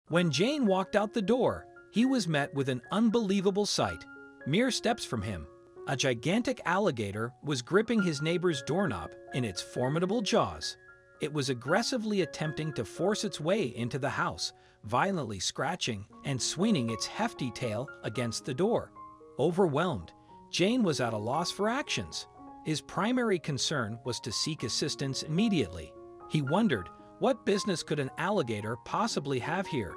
When Jane walked out the door, he was met with an unbelievable sight. Mere steps from him, a gigantic alligator was gripping his neighbor's doorknob in its formidable jaws. It was aggressively attempting to force its way into the house, violently scratching and swinging its hefty tail against the door. Overwhelmed, Jane was at a loss for actions. His primary concern was to seek assistance immediately. He wondered, what business could an alligator possibly have here?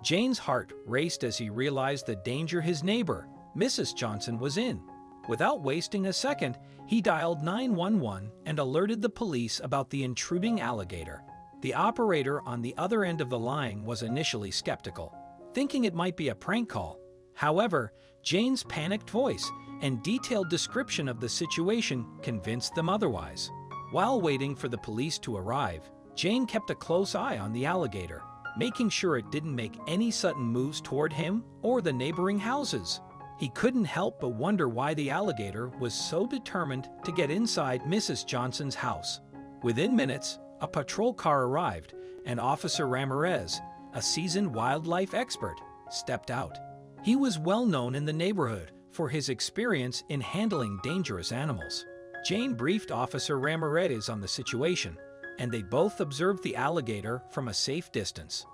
Jane's heart raced as he realized the danger his neighbor, Mrs. Johnson, was in. Without wasting a second, he dialed 911 and alerted the police about the intruding alligator. The operator on the other end of the line was initially skeptical, thinking it might be a prank call. However, Jane's panicked voice and detailed description of the situation convinced them otherwise. While waiting for the police to arrive, Jane kept a close eye on the alligator, making sure it didn't make any sudden moves toward him or the neighboring houses. He couldn't help but wonder why the alligator was so determined to get inside Mrs. Johnson's house. Within minutes, a patrol car arrived, and Officer Ramirez, a seasoned wildlife expert, stepped out. He was well known in the neighborhood for his experience in handling dangerous animals. Jane briefed Officer Ramirez on the situation, and they both observed the alligator from a safe distance.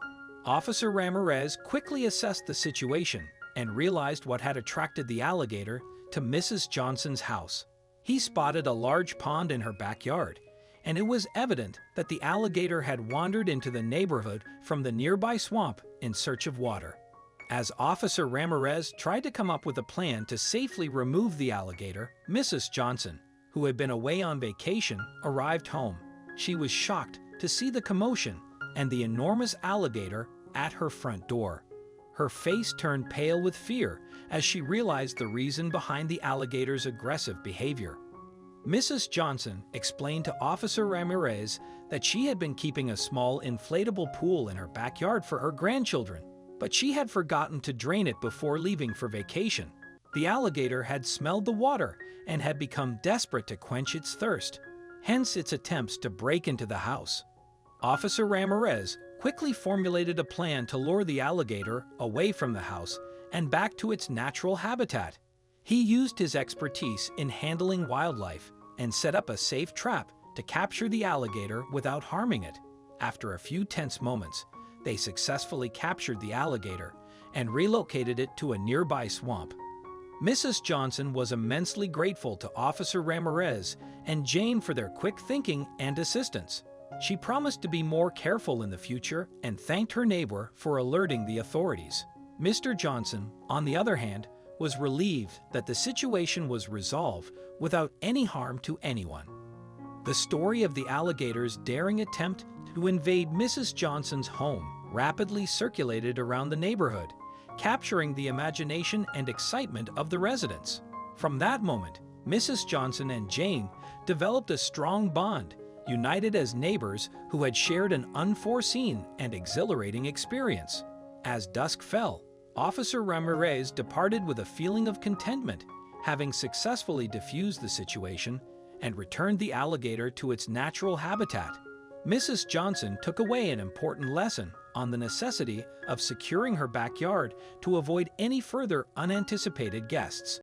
Officer Ramirez quickly assessed the situation and realized what had attracted the alligator to Mrs. Johnson's house. He spotted a large pond in her backyard, and it was evident that the alligator had wandered into the neighborhood from the nearby swamp in search of water. As Officer Ramirez tried to come up with a plan to safely remove the alligator, Mrs. Johnson, who had been away on vacation, arrived home. She was shocked to see the commotion and the enormous alligator at her front door. Her face turned pale with fear as she realized the reason behind the alligator's aggressive behavior. Mrs. Johnson explained to Officer Ramirez that she had been keeping a small inflatable pool in her backyard for her grandchildren, but she had forgotten to drain it before leaving for vacation. The alligator had smelled the water and had become desperate to quench its thirst, hence its attempts to break into the house. Officer Ramirez quickly formulated a plan to lure the alligator away from the house and back to its natural habitat. He used his expertise in handling wildlife and set up a safe trap to capture the alligator without harming it. After a few tense moments, they successfully captured the alligator and relocated it to a nearby swamp. Mrs. Johnson was immensely grateful to Officer Ramirez and Jane for their quick thinking and assistance. She promised to be more careful in the future and thanked her neighbor for alerting the authorities. Mr. Johnson, on the other hand, was relieved that the situation was resolved without any harm to anyone. The story of the alligator's daring attempt to invade Mrs. Johnson's home rapidly circulated around the neighborhood, capturing the imagination and excitement of the residents. From that moment, Mrs. Johnson and Jane developed a strong bond, united as neighbors who had shared an unforeseen and exhilarating experience. As dusk fell, Officer Ramirez departed with a feeling of contentment, having successfully diffused the situation and returned the alligator to its natural habitat. Mrs. Johnson took away an important lesson on the necessity of securing her backyard to avoid any further unanticipated guests.